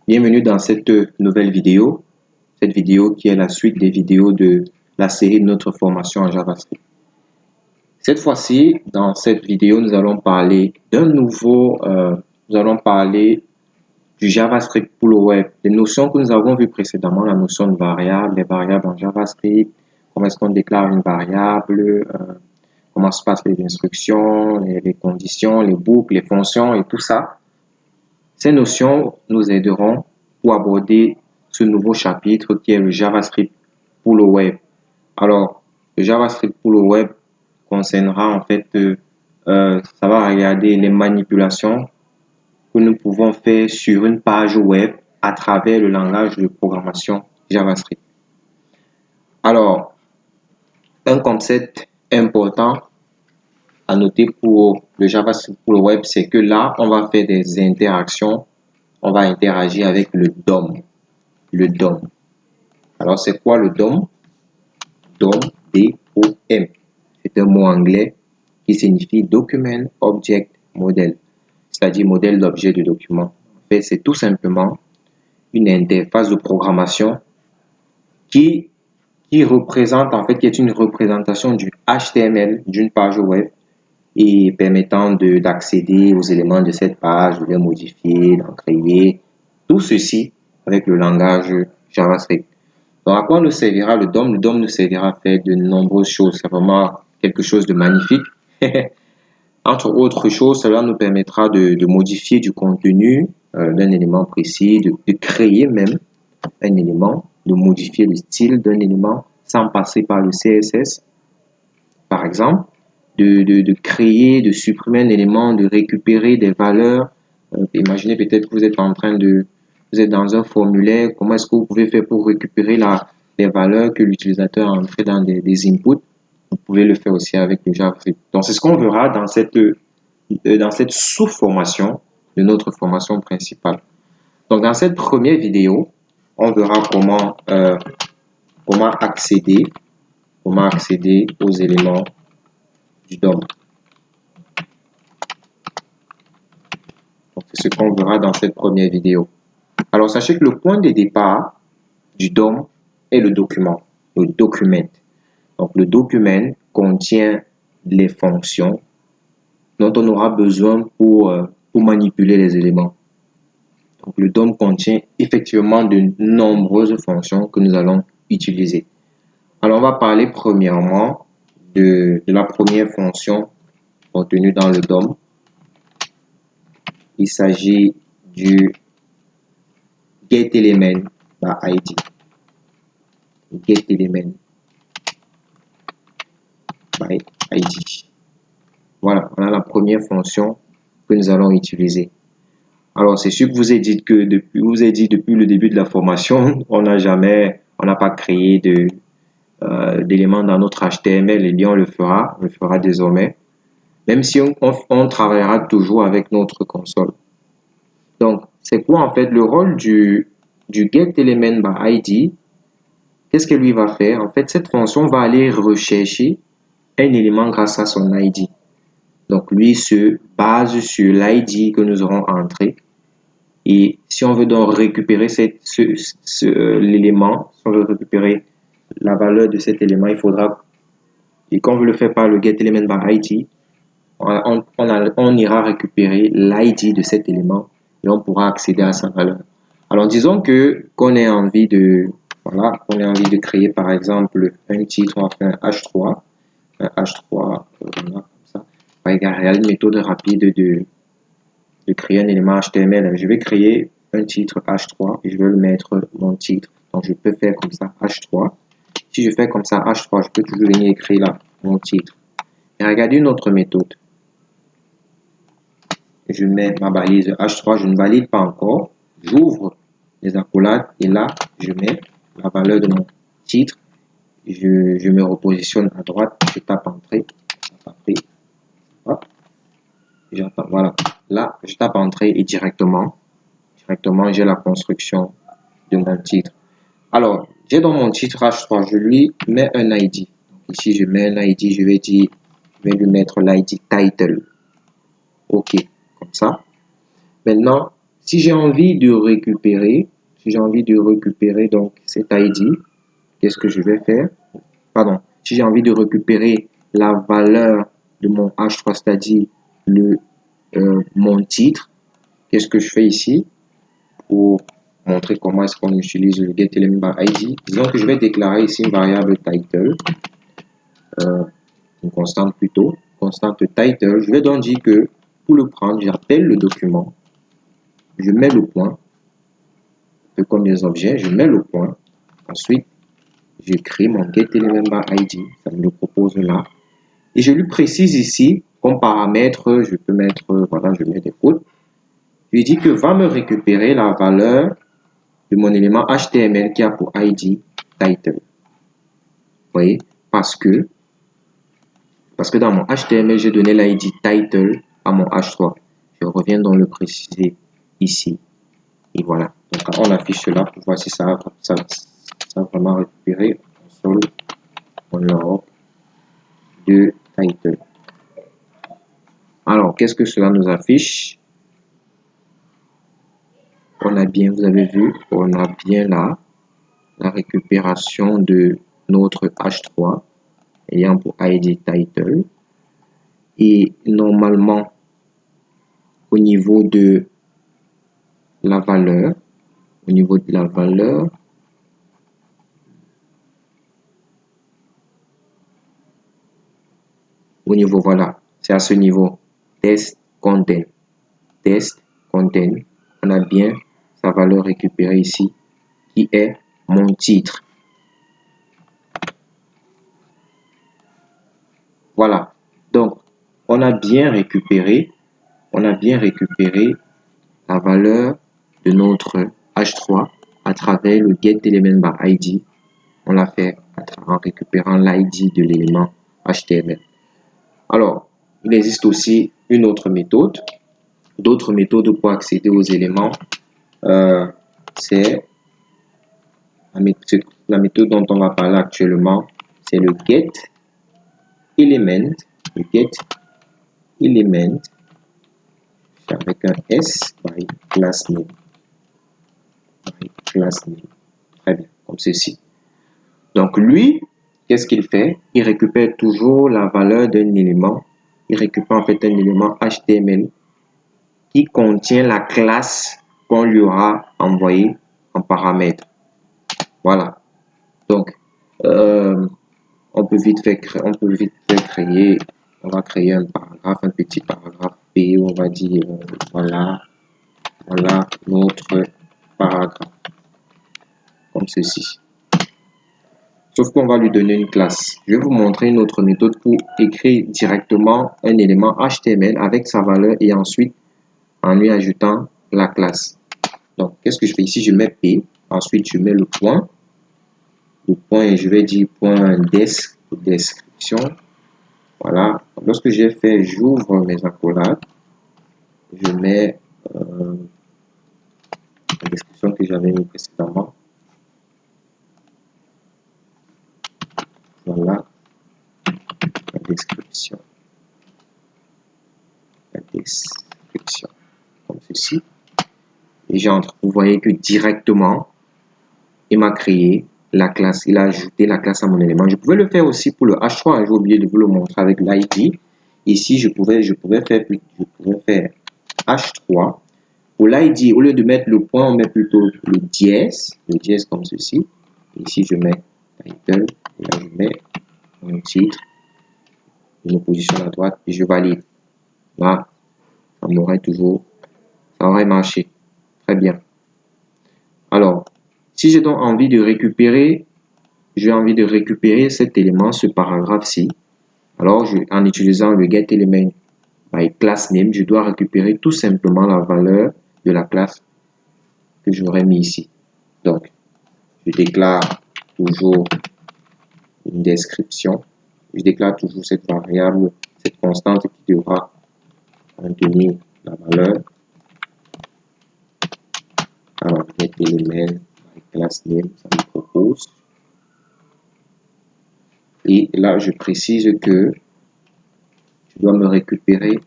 Bienvenue dans cette nouvelle vidéo, cette vidéo qui est la suite des vidéos de la série de notre formation en JavaScript. Cette fois-ci, dans cette vidéo, nous allons parler du JavaScript pour le web. Les notions que nous avons vues précédemment, la notion de variable, les variables en JavaScript, comment est-ce qu'on déclare une variable, comment se passent les instructions, les conditions, les boucles, les fonctions et tout ça. Ces notions nous aideront pour aborder ce nouveau chapitre qui est le JavaScript pour le web. Alors, le JavaScript pour le web concernera en fait, ça va regarder les manipulations que nous pouvons faire sur une page web à travers le langage de programmation JavaScript. Alors, un concept important à noter pour le JavaScript pour le web, c'est que là, on va faire des interactions, on va interagir avec le DOM. Le DOM. Alors, c'est quoi le DOM? DOM, D-O-M. C'est un mot anglais qui signifie Document Object Model, c'est-à-dire modèle d'objet de document. En fait, c'est tout simplement une interface de programmation qui représente, en fait, qui est une représentation du HTML d'une page web et permettant d'accéder aux éléments de cette page, de les modifier, d'en créer, tout ceci avec le langage JavaScript. Donc, à quoi nous servira le DOM? Le DOM nous servira à faire de nombreuses choses. C'est vraiment quelque chose de magnifique. Entre autres choses, cela nous permettra de modifier du contenu d'un élément précis, de créer même un élément, de modifier le style d'un élément sans passer par le CSS, par exemple, de créer, de supprimer un élément, de récupérer des valeurs. Imaginez peut-être que vous êtes dans un formulaire, comment est-ce que vous pouvez faire pour récupérer les valeurs que l'utilisateur a entrées dans des inputs. Vous pouvez le faire aussi avec le JavaScript. Donc, c'est ce qu'on verra dans cette sous-formation de notre formation principale. Donc, dans cette première vidéo, on verra comment accéder aux éléments du DOM. Donc, c'est ce qu'on verra dans cette première vidéo. Alors, sachez que le point de départ du DOM est le document, le document. Donc, le document contient les fonctions dont on aura besoin pour manipuler les éléments. Donc, le DOM contient effectivement de nombreuses fonctions que nous allons utiliser. Alors, on va parler premièrement de la première fonction contenue dans le DOM. Il s'agit du getElement by ID. getElement by ID. Voilà la première fonction que nous allons utiliser. Alors, c'est sûr que vous ai dit depuis le début de la formation, on n'a pas créé d'éléments dans notre HTML. Eh bien, on le fera désormais, même si on travaillera toujours avec notre console. Donc, c'est quoi en fait le rôle du getElement by ID? Qu'est-ce que lui va faire? En fait, cette fonction va aller rechercher un élément grâce à son ID. Donc, lui se base sur l'ID que nous aurons entré. Et si on veut donc récupérer l'élément, si on veut récupérer la valeur de cet élément, il faudra, et qu'on veut le faire par le getElement by ID, on ira récupérer l'ID de cet élément et on pourra accéder à sa valeur. Alors, disons qu'on ait envie de créer par exemple un titre, on va faire un H3, comme ça. Par exemple, il y a une méthode rapide de créer un élément HTML. Je vais créer un titre H3 et je vais le mettre mon titre. Donc, je peux faire comme ça H3. Si je fais comme ça H3, je peux toujours venir écrire là mon titre. Et regardez une autre méthode. Je mets ma balise H3, je ne valide pas encore. J'ouvre les accolades et là, je mets la valeur de mon titre. Je me repositionne à droite, je tape entrée. J'attends, voilà. Là, je tape entrée et directement, j'ai la construction de mon titre. Alors, j'ai dans mon titre H3, je lui mets un ID. Donc, ici, je mets un ID, je vais lui mettre l'ID title. OK, comme ça. Maintenant, Si j'ai envie de récupérer, donc cet ID, qu'est-ce que je vais faire? Pardon, si j'ai envie de récupérer la valeur de mon H3, c'est-à-dire mon titre, qu'est-ce que je fais ici pour montrer comment est-ce qu'on utilise le getElementById? Disons que je vais déclarer ici une variable title, une constante plutôt, constante title. Je vais donc dire que pour le prendre, j'appelle le document, je mets le point, un peu comme les objets, je mets le point, ensuite j'écris mon getElementById, ça me le propose là, et je lui précise ici, comme paramètre, je peux mettre, voilà, je mets des codes, je lui dis que va me récupérer la valeur de mon élément HTML qui a pour ID title. Vous voyez, parce que dans mon HTML, j'ai donné l'ID title à mon H3. Je reviens donc le préciser ici. Et voilà. Donc, on affiche cela pour voir si ça a vraiment récupéré un sol en log de title. Alors, qu'est-ce que cela nous affiche? On a bien, vous avez vu, on a bien là la récupération de notre H3 ayant pour ID title. Et normalement, au niveau de la valeur, voilà, c'est à ce niveau, test content, on a bien sa valeur récupérée ici, qui est mon titre. Voilà, donc on a bien récupéré la valeur de notre H3 à travers le getElementById. On l'a fait en récupérant l'ID de l'élément HTML. Alors, il existe aussi une autre méthode, d'autres méthodes pour accéder aux éléments. C'est la méthode dont on va parler actuellement, c'est le getElement, avec un S by className. Très bien, comme ceci. Donc lui, qu'est-ce qu'il fait? Il récupère toujours la valeur d'un élément. Il récupère en fait un élément HTML qui contient la classe qu'on lui aura envoyée en paramètre. Voilà. Donc, on peut vite faire créer, on va créer un paragraphe, un petit paragraphe P, on va dire, voilà notre paragraphe, comme ceci. Sauf qu'on va lui donner une classe. Je vais vous montrer une autre méthode pour écrire directement un élément HTML avec sa valeur et ensuite en lui ajoutant la classe. Donc, qu'est-ce que je fais ici? Je mets P, ensuite je mets le point et je vais dire point description. Voilà. Lorsque j'ai fait, j'ouvre mes accolades, je mets la description que j'avais mis précédemment. Voilà la description. Comme ceci. Et j'entre. Vous voyez que directement, il m'a créé la classe. Il a ajouté la classe à mon élément. Je pouvais le faire aussi pour le H3. J'ai oublié de vous le montrer avec l'ID. Ici, je pouvais faire H3. Pour l'ID, au lieu de mettre le point, on met plutôt le dièse comme ceci. Ici, je mets title. Et là, je mets mon titre. Je me positionne à droite et je valide. Là, ça aurait marché. Très bien. Alors, si j'ai donc envie de récupérer, cet élément, ce paragraphe-ci, alors en utilisant le getElement by className, je dois récupérer tout simplement la valeur de la classe que j'aurais mis ici. Donc, je déclare toujours une description. Je déclare toujours cette variable, cette constante qui devra contenir la valeur. Alors, getElement by className, ça me propose. Et là, je précise que je dois me récupérer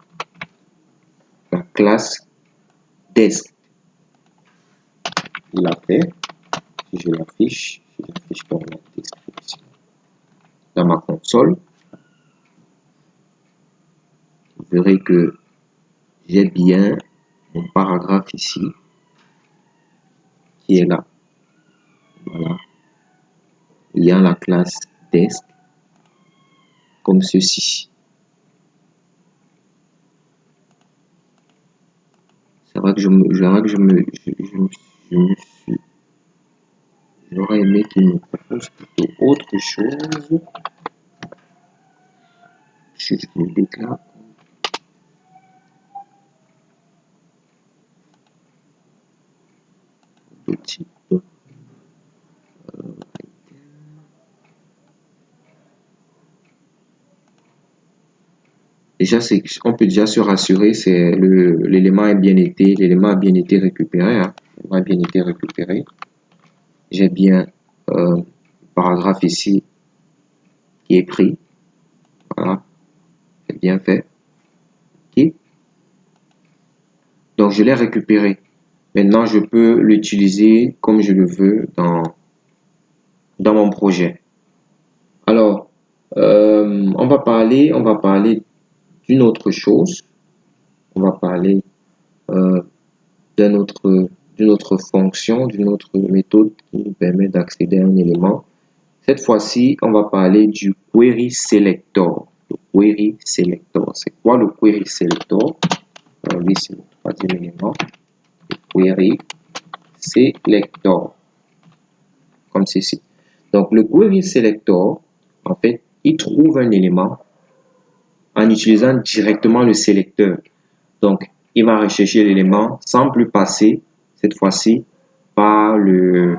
la classe desk. il a fait. Si je l'affiche dans la description. Dans ma console, vous verrez que j'ai bien mon paragraphe ici qui est là. Voilà. Il y a la classe test comme ceci. C'est vrai que j'aurais aimé qu'il me propose plutôt autre chose. Je le déclare de type. Déjà, on peut déjà se rassurer, c'est l'élément a bien été récupéré. Hein. L'élément a bien été récupéré. J'ai bien le paragraphe ici qui est pris. Voilà, c'est bien fait. Okay. Donc, je l'ai récupéré. Maintenant, je peux l'utiliser comme je le veux dans mon projet. Alors, on va parler d'une autre chose. On va parler d'une autre fonction, d'une autre méthode qui nous permet d'accéder à un élément. Cette fois-ci, on va parler du query selector. Le query selector. C'est quoi le query selector? Alors, lui, c'est le troisième élément. Le query selector. Comme ceci. Donc, le query selector, en fait, il trouve un élément en utilisant directement le sélecteur. Donc, il va rechercher l'élément sans plus passer, cette fois-ci, par il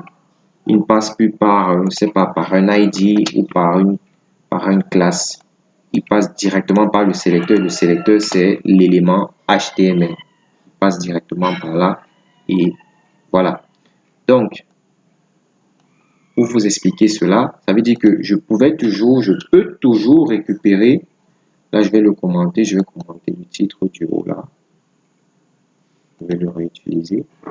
ne passe plus par, je sais pas, par un ID ou par une classe. Il passe directement par le sélecteur. Le sélecteur, c'est l'élément HTML. Il passe directement par là et voilà. Donc, pour vous expliquer cela, ça veut dire que je peux toujours récupérer. Là, je vais commenter le titre du haut là. Je vais le réutiliser. Je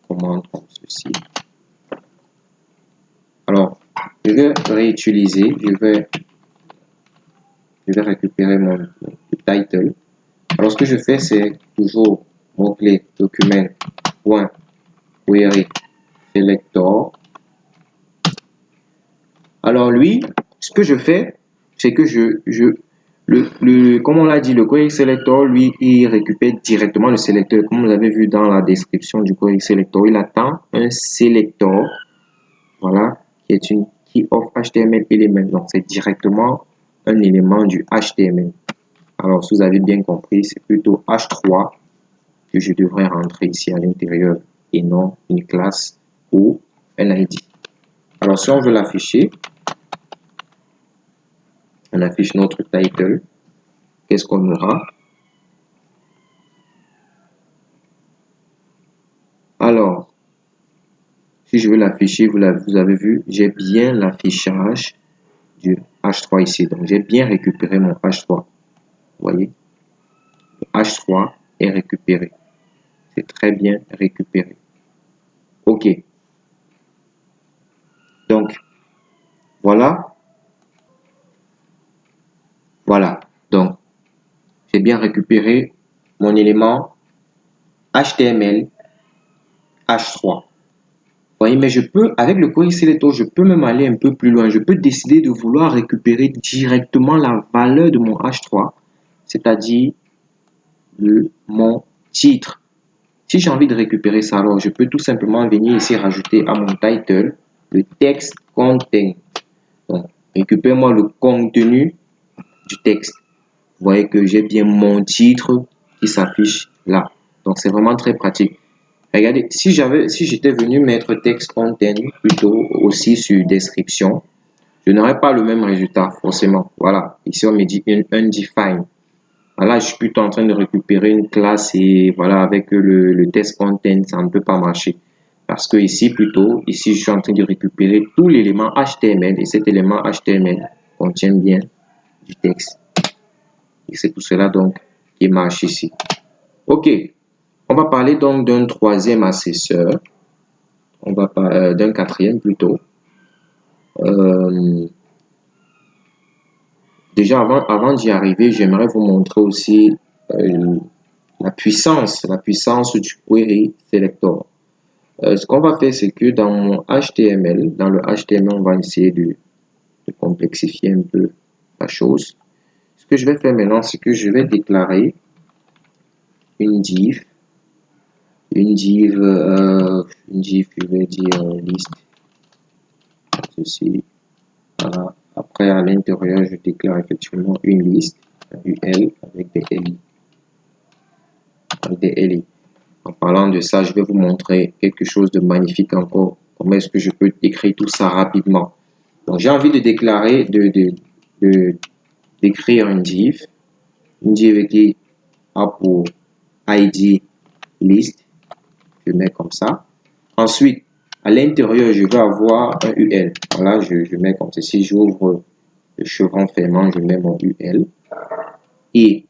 commente comme ceci. Alors, je vais réutiliser, je vais récupérer mon title. Alors, ce que je fais, c'est toujours mot-clé document.query selector. Alors, lui, ce que je fais, c'est que comme on l'a dit, le query selector, lui, il récupère directement le sélecteur. Comme vous l'avez vu dans la description du query selector, il attend un selector, voilà, qui est une key of HTML element. Donc, c'est directement un élément du HTML. Alors, si vous avez bien compris, c'est plutôt H3 que je devrais rentrer ici à l'intérieur et non une classe ou un ID. Alors, si on veut l'afficher, on affiche notre title. Qu'est-ce qu'on aura? Alors, si je veux l'afficher, vous avez vu, j'ai bien l'affichage du H3 ici. Donc, j'ai bien récupéré mon H3. Vous voyez? Le H3 est récupéré. C'est très bien récupéré. OK. Donc, voilà. Voilà. Donc, j'ai bien récupéré mon élément HTML H3. Vous voyez, mais je peux, avec le query selector, je peux même aller un peu plus loin. Je peux décider de vouloir récupérer directement la valeur de mon H3, c'est-à-dire mon titre. Si j'ai envie de récupérer ça, alors je peux tout simplement venir ici rajouter à mon title le text content. Donc, récupère-moi le contenu du texte. Vous voyez que j'ai bien mon titre qui s'affiche là. Donc, c'est vraiment très pratique. Regardez, si j'étais venu mettre text content plutôt aussi sur description, je n'aurais pas le même résultat forcément. Voilà, ici on me dit undefined. Voilà, je suis plutôt en train de récupérer une classe et voilà, avec le text content, ça ne peut pas marcher. Parce que ici je suis en train de récupérer tout l'élément HTML et cet élément HTML contient bien du texte. Et c'est tout cela donc qui marche ici. OK. On va parler donc d'un troisième accesseur. On va parler d'un quatrième plutôt. Déjà, avant d'y arriver, j'aimerais vous montrer aussi la puissance du query selector. Ce qu'on va faire, c'est que dans mon HTML, dans le HTML, on va essayer de complexifier un peu la chose. Ce que je vais faire maintenant, c'est que je vais déclarer une div, je vais dire liste, ceci, voilà. Après, à l'intérieur, je déclare effectivement une liste, UL avec des LI. En parlant de ça, je vais vous montrer quelque chose de magnifique encore. Comment est-ce que je peux écrire tout ça rapidement? Donc, j'ai envie de déclarer, d'écrire une div qui a pour ID list. Je mets comme ça. Ensuite, à l'intérieur, je vais avoir un UL. Voilà, je mets comme ceci. J'ouvre le chevron fermant, je mets mon UL. Et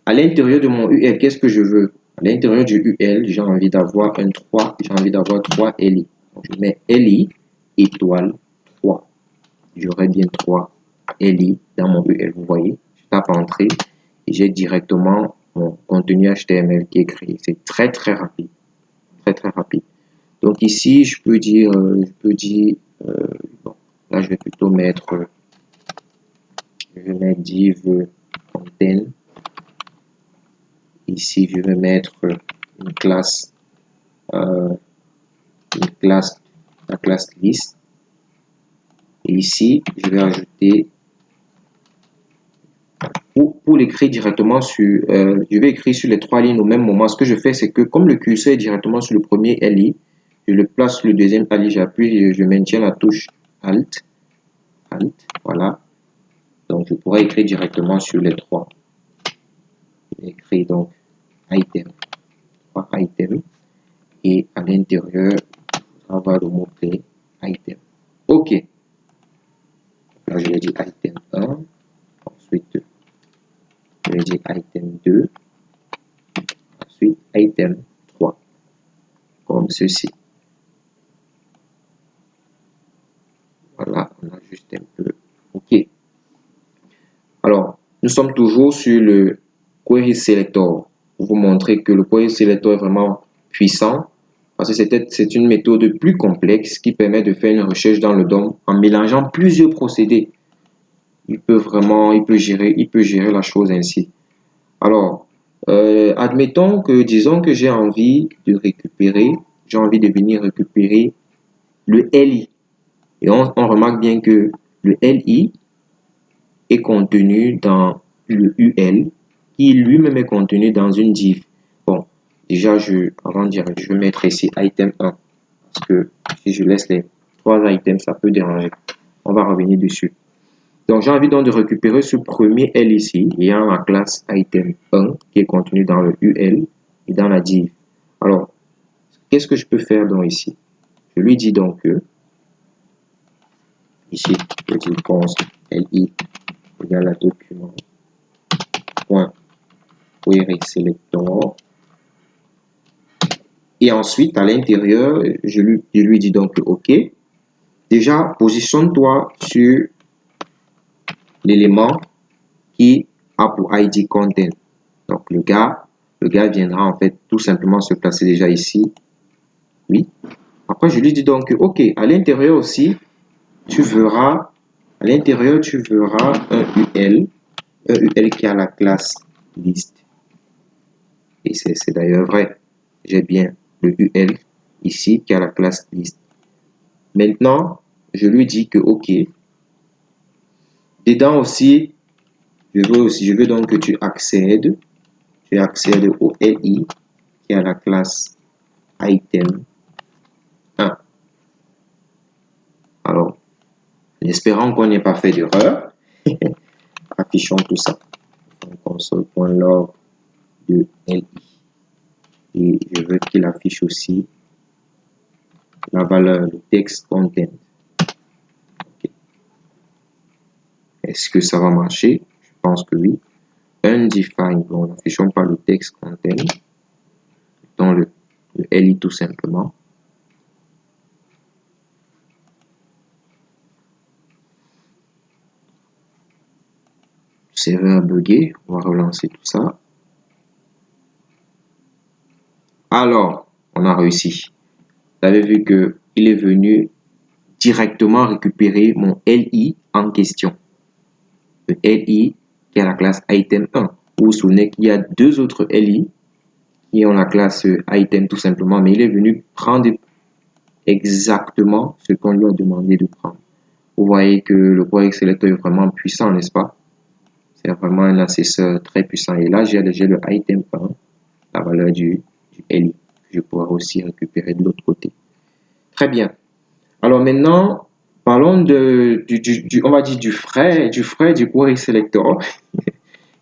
à l'intérieur de mon UL, qu'est-ce que je veux? À l'intérieur du UL, j'ai envie d'avoir un 3. J'ai envie d'avoir 3 LI. Donc, je mets LI étoile 3. J'aurai bien 3 LI dans mon UL. Vous voyez, je tape entrée et j'ai directement mon contenu HTML qui est créé. C'est très très rapide. Très très rapide. Donc ici, je peux dire, bon, là je vais plutôt mettre, div content. Ici, je vais mettre une classe, la classe list. Et ici, je vais ajouter, pour l'écrire directement sur, je vais écrire sur les 3 lignes au même moment. Ce que je fais, c'est que comme le curseur est directement sur le premier LI, je le place sur le deuxième LI, j'appuie et je maintiens la touche Alt, voilà. Donc, je pourrais écrire directement sur les 3. Je vais écrire donc item, 3 items, et à l'intérieur, on va le mot-clé item. OK. Là, je vais dire item 1. Ensuite, je vais dire item 2. Ensuite, item 3. Comme ceci. Voilà, on a juste un peu. OK. Alors, nous sommes toujours sur le Query Selector pour vous montrer que le Query Selector est vraiment puissant parce que c'est une méthode plus complexe qui permet de faire une recherche dans le DOM en mélangeant plusieurs procédés. Il peut gérer la chose ainsi. Alors, disons que j'ai envie de venir récupérer le LI. Et on remarque bien que le LI est contenu dans le UL, qui lui-même est contenu dans une div. Bon, déjà, avant de dire, je vais mettre ici item 1, parce que si je laisse les 3 items, ça peut déranger. On va revenir dessus. Donc, j'ai envie donc de récupérer ce premier L ici, ayant la classe item 1, qui est contenu dans le UL et dans la div. Alors, qu'est-ce que je peux faire donc ici? Je lui dis donc que, ici, je dis const li égale à document point query selector. Et ensuite, à l'intérieur, je lui dis donc OK. Déjà, positionne-toi sur l'élément qui a pour ID content. Donc, le gars viendra en fait tout simplement se placer déjà ici. Oui. Après, je lui dis donc OK. À l'intérieur aussi, tu verras un UL qui a la classe list. Et c'est d'ailleurs vrai. J'ai bien le UL ici qui a la classe list. Maintenant, je lui dis que OK. Dedans aussi, je veux donc que tu accèdes au LI qui a la classe item 1. Alors, en espérant qu'on n'ait pas fait d'erreur, affichons tout ça. Console.log de LI. Et je veux qu'il affiche aussi la valeur de text content. Okay. Est-ce que ça va marcher? Je pense que oui. Undefined, bon, n'affichons pas le text content. Mettons le LI tout simplement. Serveur bugué, on va relancer tout ça. Alors, on a réussi. Vous avez vu que il est venu directement récupérer mon LI en question. Le LI qui est la classe item 1. Vous vous souvenez qu'il y a deux autres LI qui ont la classe item tout simplement, mais il est venu prendre exactement ce qu'on lui a demandé de prendre. Vous voyez que le query selector est vraiment puissant, n'est-ce pas? C'est vraiment un accesseur très puissant. Et là, j'ai le item 1, la valeur du LI. Je pourrais aussi récupérer de l'autre côté. Très bien. Alors maintenant, parlons on va dire du frère du query selector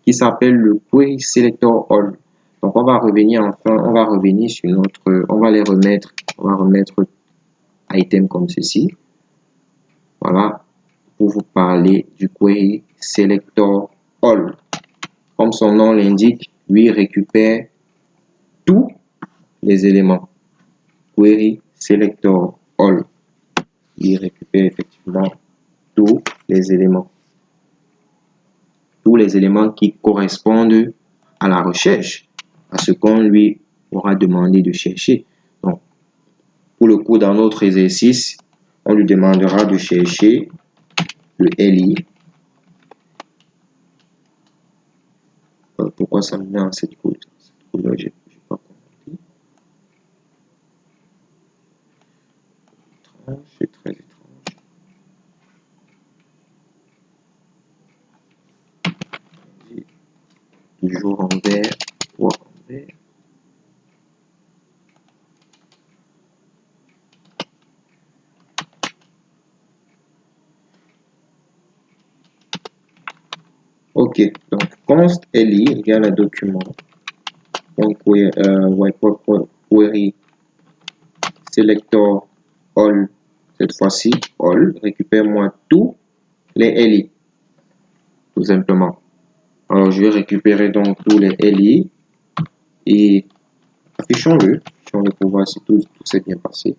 qui s'appelle le query selector all. Donc on va revenir sur notre, on va remettre item comme ceci. Voilà, pour vous parler du query selector all. Comme son nom l'indique, lui récupère tous les éléments. Query selector all. Il récupère effectivement tous les éléments. Tous les éléments qui correspondent à la recherche, à ce qu'on lui aura demandé de chercher. Donc, pour le coup, dans notre exercice, on lui demandera de chercher le LI. Pourquoi ça me met en cette couleur? Cette couleur, je n'ai pas compris. C'est très étrange. Toujours en vert, ou en vert. Ok, donc const LI égale à document. Donc, query selector all, cette fois-ci, all, récupère-moi tous les LI, tout simplement. Alors, je vais récupérer donc tous les LI et affichons-le pour voir si tout s'est bien passé.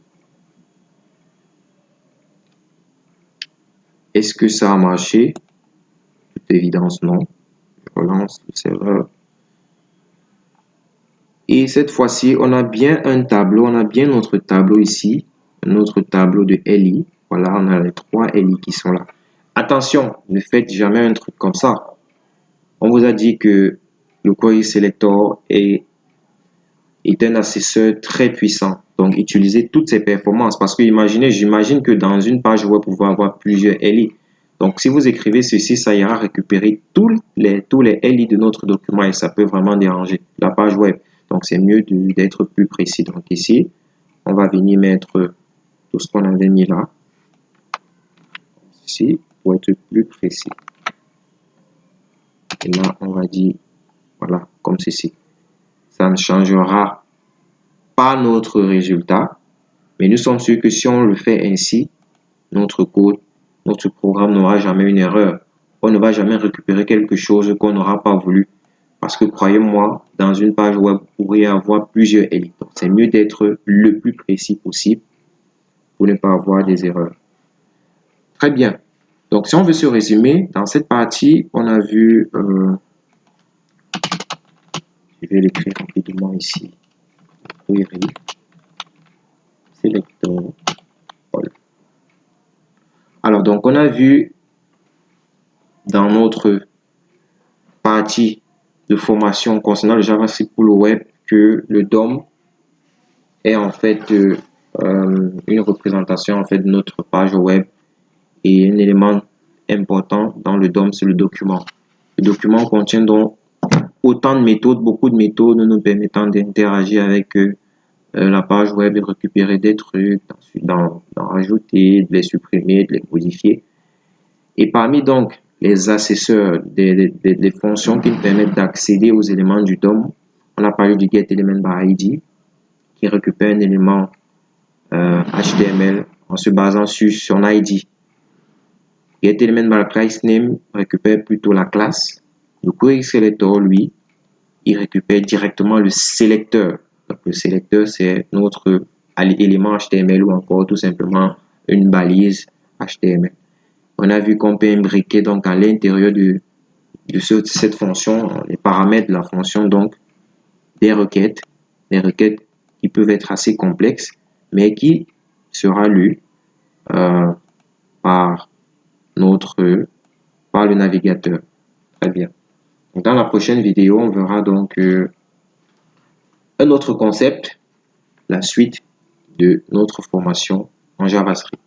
Est-ce que ça a marché? Toute évidence, non. Je relance le serveur. Et cette fois-ci, on a bien un tableau, on a bien notre tableau ici, notre tableau de LI. Voilà, on a les 3 LI qui sont là. Attention, ne faites jamais un truc comme ça. On vous a dit que le query selector est un accesseur très puissant. Donc, utilisez toutes ses performances parce que j'imagine que dans une page web, vous pouvez avoir plusieurs LI. Donc, si vous écrivez ceci, ça ira récupérer tous les LI de notre document et ça peut vraiment déranger la page web. Donc, c'est mieux d'être plus précis. Donc, ici, on va venir mettre tout ce qu'on avait mis là. Ici, pour être plus précis. Et là, on va dire, voilà, comme ceci. Ça ne changera pas notre résultat, mais nous sommes sûrs que si on le fait ainsi, notre code, notre programme n'aura jamais une erreur. On ne va jamais récupérer quelque chose qu'on n'aura pas voulu. Parce que croyez-moi, dans une page web, vous pourriez avoir plusieurs LI. Donc, c'est mieux d'être le plus précis possible pour ne pas avoir des erreurs. Très bien. Donc, si on veut se résumer, dans cette partie, on a vu, je vais l'écrire rapidement ici, query selector all. Alors, donc, on a vu dans notre partie de formation concernant le JavaScript pour le web que le DOM est en fait une représentation en fait de notre page web et un élément important dans le DOM, c'est le document. Le document contient donc autant de méthodes, beaucoup de méthodes nous permettant d'interagir avec la page web, de récupérer des trucs, d'en rajouter, de les supprimer, de les modifier. Et parmi donc les accesseurs, des fonctions qui nous permettent d'accéder aux éléments du DOM, on a parlé du getElementById qui récupère un élément HTML en se basant sur son ID. getElementByClassName récupère plutôt la classe. Le query selector, lui, il récupère directement le sélecteur Donc, le sélecteur, c'est notre élément HTML ou encore tout simplement une balise HTML. On a vu qu'on peut imbriquer donc à l'intérieur de cette fonction, les paramètres de la fonction, donc des requêtes qui peuvent être assez complexes, mais qui sera lues par le navigateur. Très bien. Donc, dans la prochaine vidéo, on verra donc un autre concept, la suite de notre formation en JavaScript.